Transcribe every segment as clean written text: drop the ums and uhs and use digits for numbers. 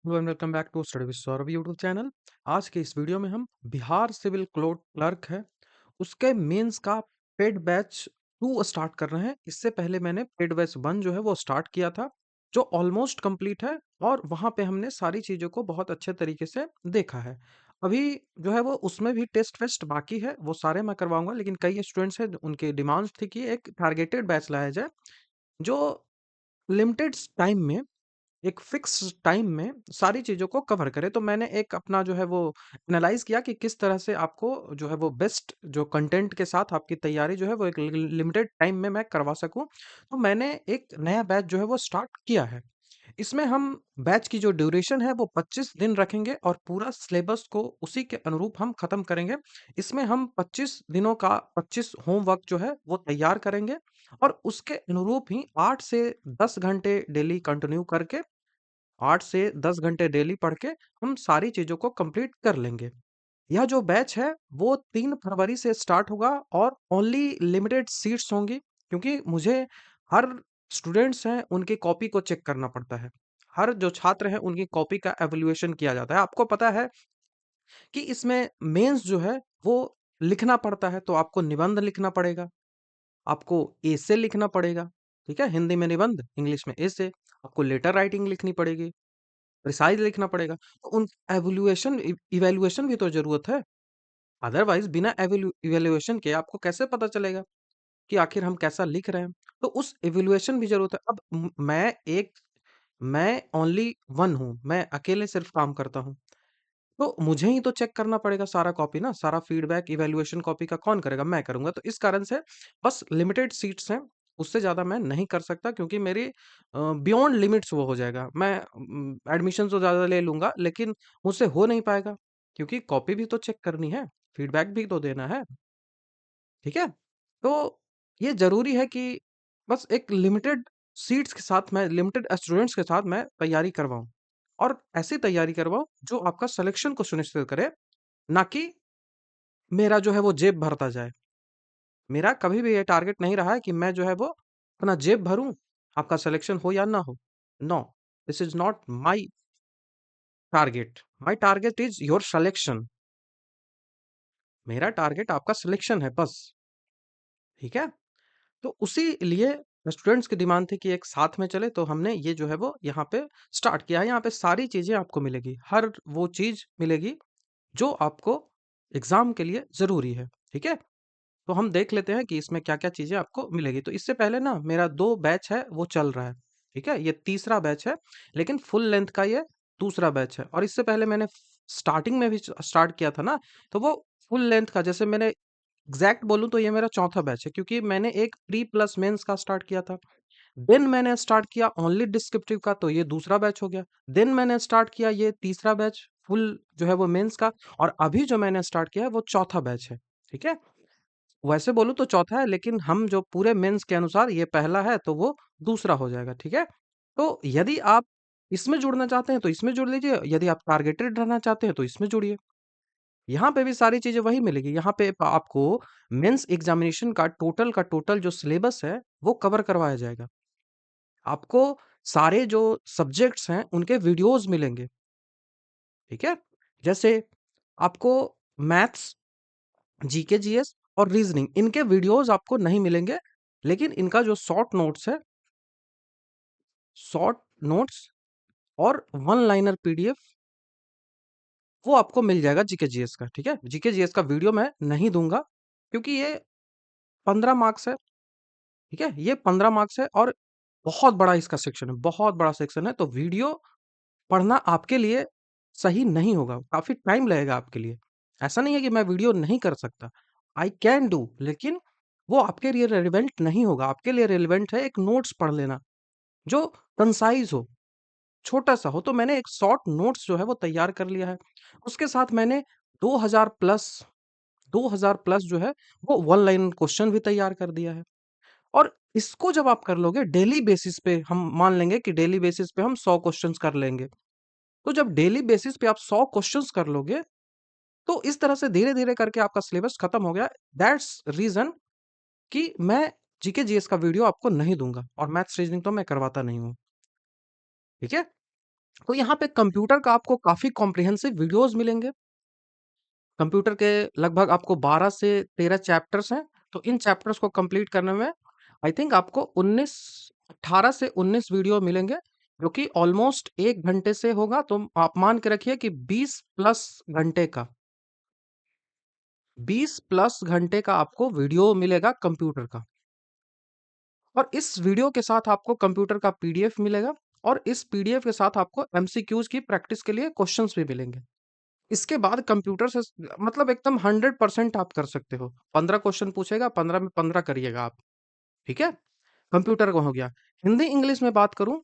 Hello and welcome back to study with Saurabh YouTube channel. आज के इस वीडियो में हम बिहार सिविल क्लर्क है उसके मेंस का पेड बैच 2 स्टार्ट कर रहे हैं। इससे पहले मैंने पेड बैच 1 जो है वो स्टार्ट किया था, जो ऑलमोस्ट कंप्लीट है और वहां पे हमने सारी चीजों को बहुत अच्छे तरीके से देखा है। अभी जो है वो उसमें भी टेस्ट वेस्ट बाकी है, वो सारे मैं करवाऊंगा, लेकिन कई स्टूडेंट्स हैं उनकी डिमांड थी कि एक टारगेटेड बैच लाया जाए जो लिमिटेड टाइम में, एक फिक्स टाइम में सारी चीज़ों को कवर करे। तो मैंने एक अपना जो है वो एनालाइज़ किया कि किस तरह से आपको जो है वो बेस्ट जो कंटेंट के साथ आपकी तैयारी जो है वो एक लिमिटेड टाइम में मैं करवा सकूँ। तो मैंने एक नया बैच जो है वो स्टार्ट किया है। इसमें हम बैच की जो ड्यूरेशन है वो 25 दिन रखेंगे और पूरा सिलेबस को उसी के अनुरूप हम खत्म करेंगे। इसमें हम 25 दिनों का 25 होमवर्क जो है वो तैयार करेंगे और उसके अनुरूप ही 8 से 10 घंटे डेली कंटिन्यू करके 8 से 10 घंटे डेली पढ़ के हम सारी चीज़ों को कंप्लीट कर लेंगे। यह जो बैच है वो 3 फरवरी से स्टार्ट होगा और ओनली लिमिटेड सीट्स होंगी, क्योंकि मुझे हर स्टूडेंट्स हैं उनकी कॉपी को चेक करना पड़ता है। हर जो छात्र हैं उनकी कॉपी का एवल्यूएशन किया जाता है। आपको पता है कि इसमें मेंस जो है वो लिखना पड़ता है, तो आपको निबंध लिखना पड़ेगा, आपको एसे लिखना पड़ेगा, ठीक है? हिंदी में निबंध, इंग्लिश में एसे, आपको लेटर राइटिंग लिखनी पड़ेगी, प्रिसाइज़ लिखना पड़ेगा। तो उन इवैल्यूएशन भी तो ज़रूरत है। अदरवाइज़ बिना इवैल्यूएशन के आपको कैसे पता चलेगा कि आखिर हम कैसा लिख रहे हैं? तो उस इवैल्यूएशन भी ज़रूरत है। अब मैं ओनली वन हूँ, मैं अकेले सिर्फ़ काम करता हूँ। तो मुझे ही तो चेक करना पड़ेगा सारा कॉपी ना, सारा फीडबैक, इवैल्यूएशन कॉपी का कौन करेगा? मैं करूँगा। तो इस कारण से बस लिमिटेड सीट्स हैं, उससे ज़्यादा मैं नहीं कर सकता, क्योंकि मेरी बियॉन्ड लिमिट्स वो हो जाएगा। मैं एडमिशन तो ज़्यादा ले लूँगा, लेकिन मुझसे हो नहीं पाएगा, क्योंकि कॉपी भी तो चेक करनी है, फीडबैक भी तो देना है, ठीक है? तो ये ज़रूरी है कि बस एक लिमिटेड सीट्स के साथ मैं, लिमिटेड स्टूडेंट्स के साथ मैं तैयारी करवाऊँ और ऐसी तैयारी करवाऊँ जो आपका सिलेक्शन को सुनिश्चित करे, ना कि मेरा जो है वो जेब भरता जाए। मेरा कभी भी ये टारगेट नहीं रहा है कि मैं जो है वो अपना जेब भरूँ, आपका सिलेक्शन हो या ना हो। No, this is not my target. My target is your selection. मेरा टारगेट आपका सिलेक्शन है बस, ठीक है? तो उसी लिए स्टूडेंट्स की डिमांड थी कि एक साथ में चले, तो हमने ये जो है वो यहाँ पे स्टार्ट किया है। यहाँ पे सारी चीज़ें आपको मिलेगी, हर वो चीज़ मिलेगी जो आपको एग्ज़ाम के लिए ज़रूरी है, ठीक है? तो हम देख लेते हैं कि इसमें क्या-क्या चीज़ें आपको मिलेगी। तो इससे पहले ना मेरा 2 बैच है वो चल रहा है, ठीक है? ये तीसरा बैच है, लेकिन फुल लेंथ का ये दूसरा बैच है। और इससे पहले मैंने स्टार्टिंग में भी स्टार्ट किया था ना, तो वो फुल लेंथ का, जैसे मैंने एग्ज़ैक्ट बोलूँ तो ये मेरा चौथा बैच है, क्योंकि मैंने एक प्री प्लस मेंस का स्टार्ट किया था। देन मैंने स्टार्ट किया ओनली डिस्क्रिप्टिव का, तो ये दूसरा बैच हो गया। देन मैंने स्टार्ट किया ये तीसरा बैच फुल जो है वो मेंस का, और अभी जो मैंने स्टार्ट किया है वो चौथा बैच है, ठीक है? वैसे बोलूँ तो चौथा है, लेकिन हम जो पूरे मेंस के अनुसार ये पहला है, तो वो दूसरा हो जाएगा, ठीक है? तो यदि आप इसमें जुड़ना चाहते हैं तो इसमें जुड़ लीजिए, यदि आप टारगेटेड रहना चाहते हैं तो इसमें जुड़िए। यहाँ पे भी सारी चीज़ें वही मिलेगी, यहाँ पे आपको मेंस एग्ज़ामिनेशन का टोटल जो सिलेबस है, वो कवर करवाया जाएगा। आपको सारे जो सब्जेक्ट्स हैं, उनके वीडियोज़ मिलेंगे, ठीक है? जैसे आपको मैथ्स, जीके, जीएस और रीज़निंग, इनके वीडियोज़ आपको नहीं मिलेंगे, लेकिन इनका जो शॉर्ट नोट्स और वन लाइनर पीडीएफ वो आपको मिल जाएगा जीके, जीएस का, ठीक है? जीके, जीएस का वीडियो मैं नहीं दूँगा, क्योंकि ये 15 मार्क्स है, ठीक है? ये 15 मार्क्स है और बहुत बड़ा इसका सेक्शन है, बहुत बड़ा सेक्शन है, तो वीडियो पढ़ना आपके लिए सही नहीं होगा, काफ़ी टाइम लगेगा आपके लिए। ऐसा नहीं है कि मैं वीडियो नहीं कर सकता, आई कैन डू, लेकिन वो आपके लिए रेलेवेंट नहीं होगा। आपके लिए रेलेवेंट है एक नोट्स पढ़ लेना, जो कंसाइज़ हो, छोटा-सा हो। तो मैंने एक शॉर्ट नोट्स जो है वो तैयार कर लिया है। उसके साथ मैंने 2000 प्लस 2000 प्लस जो है वो वन लाइन क्वेश्चन भी तैयार कर दिया है। और इसको जब आप कर लोगे डेली बेसिस पे, हम मान लेंगे कि डेली बेसिस पे हम 100 क्वेश्चंस कर लेंगे। तो जब डेली बेसिस पे आप 100 क्वेश्चंस कर लोगे, तो इस तरह से धीरे-धीरे करके आपका सिलेबस खत्म हो गया। दैट्स रीज़न कि मैं जीके जीएस का वीडियो आपको नहीं दूँगा और मैथ्स रीजनिंग तो मैं करवाता नहीं हूँ, ठीक है? तो यहाँ पे कंप्यूटर का आपको काफ़ी कॉम्प्रिहेंसिव वीडियोज़ मिलेंगे। कंप्यूटर के लगभग आपको 12 से 13 चैप्टर्स हैं, तो इन चैप्टर्स को कंप्लीट करने में आई थिंक आपको 18 से 19 वीडियो मिलेंगे, जो कि ऑलमोस्ट 1 घंटे से होगा, तो आप मान के रखिए कि 20 प्लस घंटे का 20 प्लस घंटे का आपको वीडियो मिलेगा कंप्यूटर का। और इस वीडियो के साथ आपको कंप्यूटर का पीडीएफ मिलेगा, और इस पीडीएफ के साथ आपको एमसीक्यूज की प्रैक्टिस के लिए क्वेश्चंस भी मिलेंगे। इसके बाद कंप्यूटर से मतलब एकदम 100% आप कर सकते हो। 15 क्वेश्चन पूछेगा, 15 में 15 करिएगा आप। ठीक है? कंप्यूटर का हो गया। हिंदी इंग्लिश में बात करूं,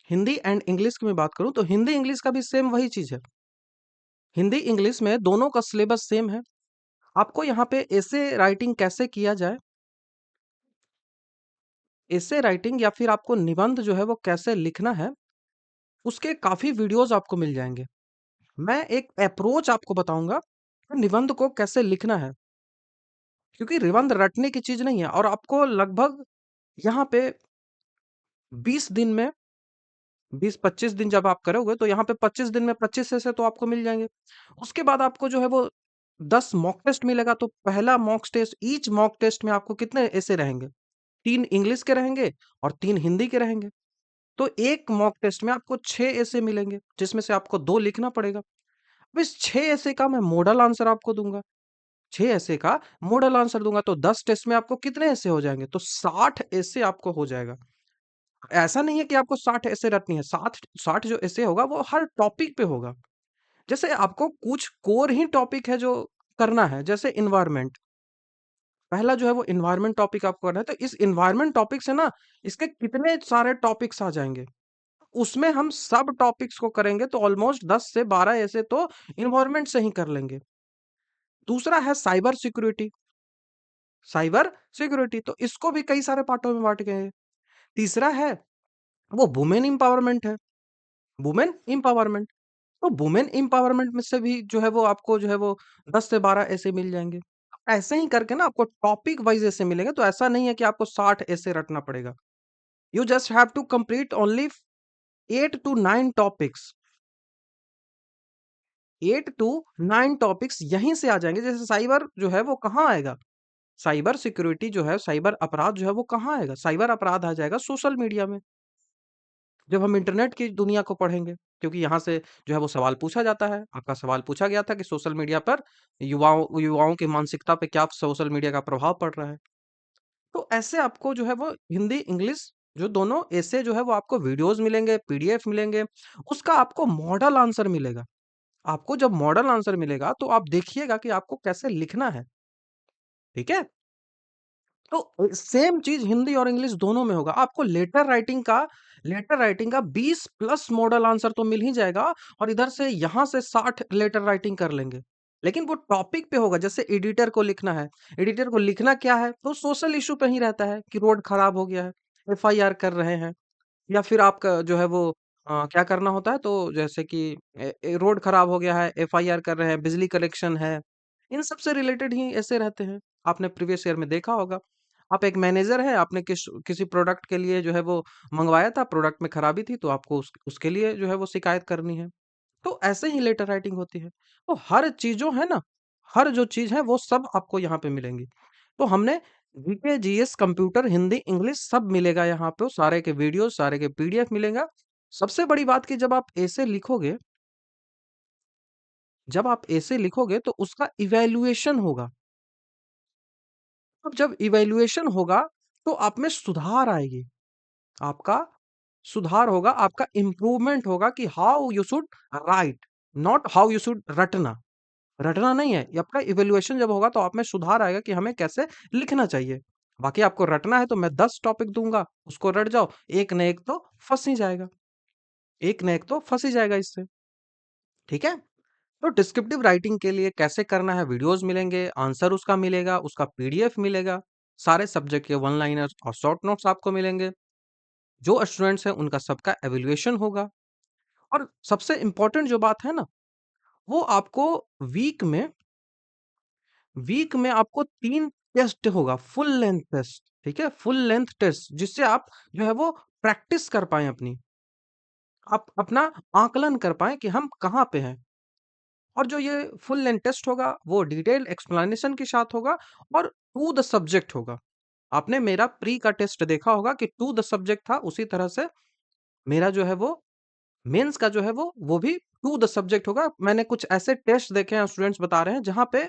हिंदी एंड इंग्लिश की मैं बात करूं, तो हिंदी इंग्लिश का भी सेम वही चीज है। हिंदी इंग्लिश में दोनों का सिलेबस सेम है। आपको यहाँ पे ऐसे राइटिंग कैसे किया जाए, ऐसे राइटिंग या फिर आपको निबंध जो है वो कैसे लिखना है, उसके काफी वीडियोस आपको मिल जाएंगे। मैं एक अप्रोच आपको बताऊंगा कि निबंध को कैसे लिखना है, क्योंकि निबंध रटने की चीज नहीं है। और आपको लगभग यहाँ पे 20 दिन में 20-25 दिन जब आप करोगे, तो यहाँ पे 25 दिन में 25 ऐसे तो आपको मिल जाएंगे। उसके बाद आपको जो है वो 10 मॉक टेस्ट मिलेगा। तो पहला mock test, each mock test में आपको कितने ऐसे रहेंगे? 3 इंग्लिश के रहेंगे और 3 हिंदी के रहेंगे। तो एक मॉक टेस्ट में आपको 6 ऐसे मिलेंगे, जिसमें से आपको 2 लिखना पड़ेगा। अब इस 6 ऐसे का मैं मॉडल आंसर आपको दूंगा। 6 ऐसे का मॉडल आंसर दूंगा, तो 10 टेस्ट में आपको कितने ऐसे हो जाएंगे? तो 60 ऐसे आपको हो जाएगा। ऐसा नहीं है कि आपको 60 ऐसे रटनी है। 60 जो ऐसे होगा वो हर टॉपिक पे होगा। जैसे आपको कुछ कोर ही टॉपिक है जो करना है, जैसे इन्वायरमेंट। पहला जो है वो इन्वायरमेंट टॉपिक आपको करना है, तो इस इन्वायरमेंट टॉपिक से ना इसके कितने सारे टॉपिक्स आ जाएंगे। उसमें हम सब टॉपिक्स को करेंगे, तो ऑलमोस्ट 10 से 12 ऐसे तो इन्वायरमेंट से ही कर लेंगे। दूसरा है साइबर सिक्योरिटी। साइबर सिक्योरिटी तो इसको भी कई सारे पार्टों में बांट गए हैं। तीसरा है वो वुमेन एम्पावरमेंट है। वुमेन एम्पावरमेंट, तो वुमेन एम्पावरमेंट में से भी जो है वो आपको जो है वो 10 से 12 ऐसे मिल जाएंगे। ऐसे ही करके ना आपको टॉपिक वाइज ऐसे मिलेंगे। तो ऐसा नहीं है कि आपको 60 ऐसे रटना पड़ेगा। You just have to complete only 8 to 9 topics. 8 to 9 topics यहीं से आ जाएंगे। जैसे साइबर जो है वो कहाँ आएगा? साइबर सिक्योरिटी जो है, साइबर अपराध जो है वो कहाँ आएगा? साइबर अपराध आ जाएगा सोशल मीडिया में, जब हम इंटरनेट की दुनिया को पढ़ेंगे। क्योंकि यहाँ से जो है वो सवाल पूछा जाता है। आपका सवाल पूछा गया था कि सोशल मीडिया पर युवाओं युवाओं की मानसिकता पे क्या सोशल मीडिया का प्रभाव पड़ रहा है। तो ऐसे आपको जो है वो हिंदी इंग्लिश जो दोनों ऐसे जो है वो आपको वीडियोस मिलेंगे, पीडीएफ मिलेंगे। उसका आपको मॉडल आंसर मिलेगा। आपको जब मॉडल आंसर मिलेगा, तो आप देखिएगा कि आपको कैसे लिखना है। ठीक है? तो सेम चीज हिंदी और इंग्लिश दोनों में होगा। आपको लेटर राइटिंग का 20 प्लस मॉडल आंसर तो मिल ही जाएगा, और इधर से यहां से 60 लेटर राइटिंग कर लेंगे। लेकिन वो टॉपिक पे होगा। जैसे एडिटर को लिखना है, एडिटर को लिखना क्या है? तो सोशल इशू पे ही रहता है कि रोड खराब हो गया है, एफआईआर कर रहे हैं, या फिर आपका जो है वो क्या करना होता है? तो जैसे कि रोड खराब हो गया है, एफआईआर कर रहे हैं, बिजली कनेक्शन है, इन सब से रिलेटेड ही ऐसे रहते हैं। आपने प्रीवियस ईयर में देखा होगा। आप एक मैनेजर हैं, आपने किसी प्रोडक्ट के लिए जो है वो मंगवाया था, प्रोडक्ट में खराबी थी, तो आपको उसके लिए जो है वो शिकायत करनी है। तो ऐसे ही लेटर राइटिंग होती है। तो हर चीज जो है ना, हर जो चीज है वो सब आपको यहाँ पे मिलेंगी। तो हमने GK GS computer Hindi English सब मिलेगा यहाँ पे, सारे के वीडियो सारे के पीडीएफ मिलेगा। सबसे बड़ी बात कि जब आप ऐसे लिखोगे तो उसका इवैल्यूएशन होगा। अब जब इवैल्यूएशन होगा, तो आप में सुधार आएगी। आपका सुधार होगा, आपका इम्प्रूवमेंट होगा कि how you should write, not how you should रटना। रटना नहीं है। ये आपका इवैल्यूएशन जब होगा, तो आप में सुधार आएगा कि हमें कैसे लिखना चाहिए। बाकी आपको रटना है तो मैं 10 टॉपिक दूंगा, उसको रट जाओ। एक न एक तो फंस ही जाएगा। एक न एक तो फंस ही जाएगा इससे। ठीक है? तो डिस्क्रिप्टिव राइटिंग के लिए कैसे करना है, वीडियोस मिलेंगे, आंसर उसका मिलेगा, उसका पीडीएफ मिलेगा, सारे सब्जेक्ट के वन लाइनर्स और शॉर्ट नोट्स आपको मिलेंगे। जो स्टूडेंट्स हैं उनका सबका एवेल्युएशन होगा। और सबसे इंपॉर्टेंट जो बात है ना, वो आपको वीक में वीक में आपको 3 टेस्ट होगा, फुल लेंथ टेस्ट। ठीक है? फुल लेंथ टेस्ट, जिससे आप जो है वो प्रैक्टिस कर पाएँ अपनी। आप अपना आकलन कर पाएँ कि हम कहाँ पे हैं। और जो ये फुल लेंथ टेस्ट होगा, वो डिटेल्ड एक्सप्लेनेशन के साथ होगा और टू द सब्जेक्ट होगा। आपने मेरा प्री का टेस्ट देखा होगा कि टू द सब्जेक्ट था, उसी तरह से मेरा जो है वो मेंस का जो है वो भी टू द सब्जेक्ट होगा। मैंने कुछ ऐसे टेस्ट देखे हैं, स्टूडेंट्स बता रहे हैं, जहाँ पे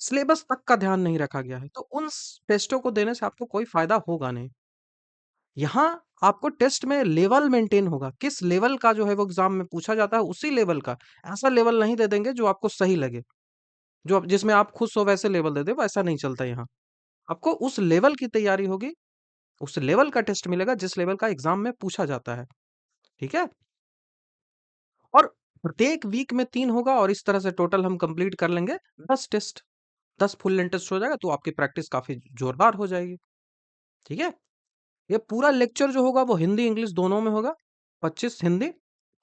सिलेबस तक का ध्यान नहीं रखा गया है। तो उन टेस्टों को देने से आपको कोई फायदा होगा नहीं। यहाँ आपको टेस्ट में लेवल मेंटेन होगा, किस लेवल का जो है वो एग्जाम में पूछा जाता है, उसी लेवल का। ऐसा लेवल नहीं दे देंगे जो आपको सही लगे, जो जिसमें आप खुश हो वैसे लेवल दे दे, वैसा नहीं चलता यहाँ। आपको उस लेवल की तैयारी होगी, उस लेवल का टेस्ट मिलेगा जिस लेवल का एग्जाम में पूछा जाता है। ठीक है? और प्रत्येक वीक में 3 होगा और इस तरह से टोटल हम कंप्लीट कर लेंगे 10 टेस्ट। 10 फुल लेंथ टेस्ट हो जाएगा तो आपकी प्रैक्टिस काफ़ी जोरदार हो जाएगी। ठीक है? ये पूरा लेक्चर जो होगा वो हिंदी, इंग्लिश दोनों में होगा। 25 हिंदी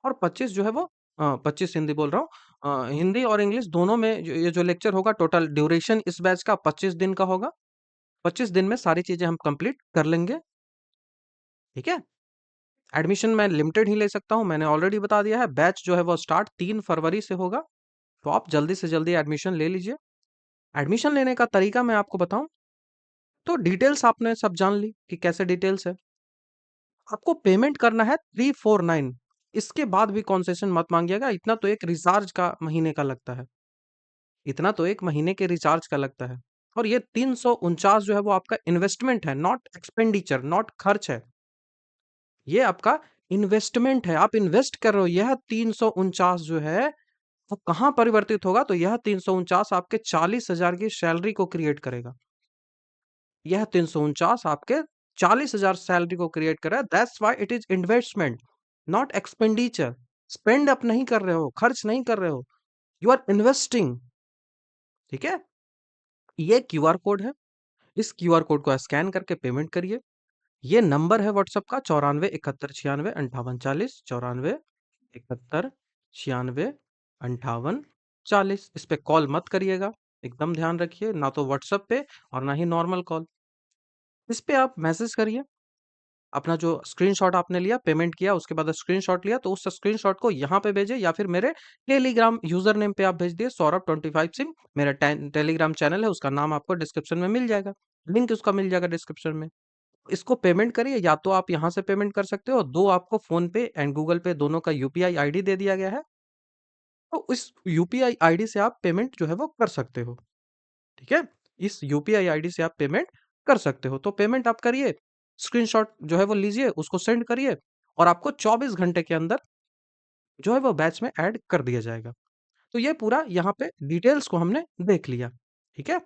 और 25 जो है वो 25 हिंदी बोल रहा हूँ। हिंदी और इंग्लिश दोनों में ये जो लेक्चर होगा, टोटल ड्यूरेशन इस बैच का 25 दिन का होगा। 25 दिन में सारी चीज़ें हम कंप्लीट कर लेंगे। ठीक है? एडमिशन मैं लिमिटेड ही ले सकता हूँ, मैंने ऑलरेडी बता दिया है। बैच जो है वो स्टार्ट 3 फरवरी से होगा, तो आप जल्दी से जल्दी एडमिशन ले लीजिए। एडमिशन लेने का तरीका मैं आपको बताऊँ, तो डिटेल्स आपने सब जान ली कि कैसे डिटेल्स है। आपको पेमेंट करना है 349। इसके बाद भी कंसेशन मत मांगिएगा, इतना तो एक रिचार्ज का महीने का लगता है। इतना तो एक महीने के रिचार्ज का लगता है। और ये 349 जो है वो आपका इन्वेस्टमेंट है, नॉट एक्सपेंडिचर, नॉट खर्च है। ये आपका इन्वेस्टमेंट है, आप इन्वेस्ट कर रहे हो। यह 349 जो है वो कहाँ परिवर्तित होगा, तो यह 349 आपके 40,000 की सैलरी को क्रिएट करेगा। यह 349 आपके 40,000 सैलरी को क्रिएट कर रहा है। That's why it is investment, not expenditure. Spend आप नहीं कर रहे हो, खर्च नहीं कर रहे हो, यू आर इन्वेस्टिंग। ठीक है? ये क्यूआर कोड है, इस क्यूआर कोड को स्कैन करके पेमेंट करिए। ये नंबर है व्हाट्सएप का 94 71 96 58 40, 94 71 96 58 40। इस पे कॉल मत करिएगा, एकदम ध्यान रखिए, ना तो व्हाट्सएप पे और ना ही नॉर्मल कॉल। इस पे आप मैसेज करिए, अपना जो स्क्रीनशॉट आपने लिया, पेमेंट किया, उसके बाद स्क्रीनशॉट लिया, तो उस स्क्रीनशॉट को यहाँ पे भेजिए या फिर मेरे टेलीग्राम यूजर नेम पे आप भेज दिए, सौरभ25 सिंह। मेरा टेलीग्राम चैनल है, उसका नाम आपको डिस्क्रिप्शन में मिल जाएगा, लिंक उसका मिल जाएगा डिस्क्रिप्शन में। इसको पेमेंट करिए, या तो आप यहाँ से पेमेंट कर सकते हो, दो आपको फोन पे एंड गूगल पे दोनों का यूपीआई आईडी दे दिया गया है, तो इस यूपीआई आईडी से आप पेमेंट जो है वो कर सकते हो। ठीक है? इस यूपीआई आईडी से आप पेमेंट कर सकते हो। तो पेमेंट आप करिए, स्क्रीनशॉट जो है वो लीजिए, उसको सेंड करिए और आपको 24 घंटे के अंदर जो है वो बैच में ऐड कर दिया जाएगा। तो ये पूरा यहाँ पे डिटेल्स को हमने देख लिया। ठीक है?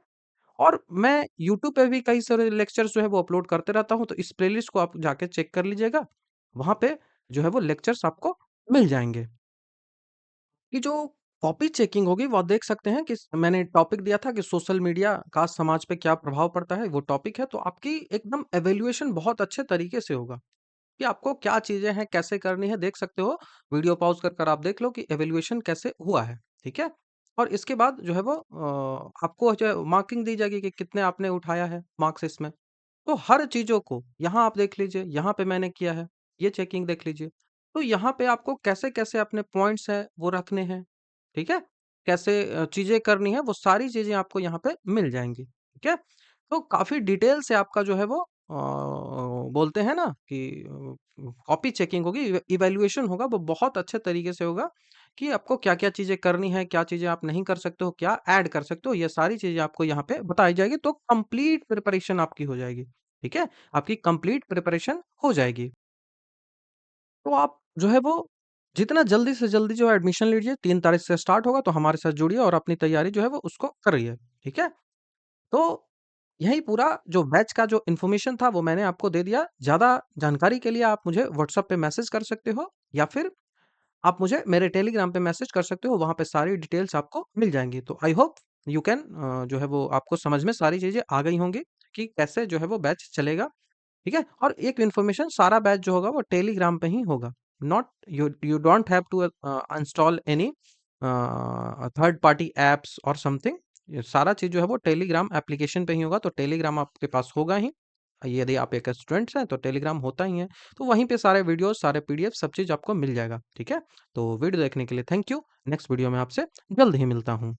और मैं यूट्यूब पे भी कई सारे लेक्चर्स जो है वो अपलोड करते रहता हूँ, तो इस प्लेलिस्ट को आप जाके चेक कर लीजिएगा। वहाँ पे जो है वो लेक्चर्स आपको मिल जाएँगे। कि जो कॉपी चेकिंग होगी वो आप देख सकते हैं कि मैंने टॉपिक दिया था कि सोशल मीडिया का समाज पे क्या प्रभाव पड़ता है, वो टॉपिक है। तो आपकी एकदम एवेल्युएशन बहुत अच्छे तरीके से होगा कि आपको क्या चीजें हैं, कैसे करनी है, देख सकते हो। वीडियो पॉज कर कर आप देख लो कि एवेल्युएशन कैसे हुआ है। ठीक है? और इसके बाद जो है वो आपको जो है मार्किंग दी जाएगी कि कितने आपने उठाया है मार्क्स इसमें। तो हर चीज़ों को यहाँ आप देख लीजिए, यहाँ पे मैंने किया है, ये चेकिंग देख लीजिए। तो यहाँ पे आपको कैसे-कैसे अपने पॉइंट्स हैं वो रखने हैं, ठीक है? कैसे चीज़ें करनी है, वो सारी चीज़ें आपको यहाँ पे मिल जाएँगी, ठीक है? तो काफ़ी डिटेल से आपका जो है वो बोलते हैं ना कि कॉपी चेकिंग होगी, इवैल्यूएशन होगा, वो बहुत अच्छे तरीके से होगा कि आपको क्या-क्या चीज़ें करनी है, क्या चीज़ें आप नहीं कर सकते हो, क्या ऐड कर सकते हो, ये सारी चीज़ें आपको यहाँ पे बताई जाएगी, तो कंप्लीट प्रिपरेशन आपकी हो जाएगी। ठीक है? आपकी कंप्लीट प्रिपरेशन हो जाएगी। तो आप जो है वो जितना जल्दी से जल्दी जो है एडमिशन लीजिए, 3 तारीख से स्टार्ट होगा, तो हमारे साथ जुड़िए और अपनी तैयारी जो है वो उसको करिए। ठीक है? तो यही पूरा जो बैच का जो इन्फॉर्मेशन था वो मैंने आपको दे दिया। ज़्यादा जानकारी के लिए आप मुझे व्हाट्सएप पे मैसेज कर सकते हो या फिर आप मुझे मेरे टेलीग्राम पे मैसेज कर सकते हो, वहाँ पे सारी डिटेल्स आपको मिल जाएँगी। तो आई होप यू कैन जो है वो आपको समझ में सारी चीज़ें आ गई होंगी कि कैसे जो है वो बैच चलेगा, ठीक है? और एक इन्फॉर्मेशन, सारा बैच जो होगा वो टेलीग्राम पे ही होगा। Not you you don't have to install any third party apps और समथिंग। ये सारा चीज़ जो है वो टेलीग्राम एप्लीकेशन पे ही होगा, तो टेलीग्राम आपके पास होगा ही। यदि आप एक स्टूडेंट्स हैं तो टेलीग्राम होता ही है, तो वहीं पे सारे वीडियोज़, सारे पीडीएफ सब चीज़ आपको मिल जाएगा, ठीक है? तो वीडियो देखने के लिए थैंक यू। नेक्स्ट वीडियो में आपसे जल्द ही मिलता हूँ।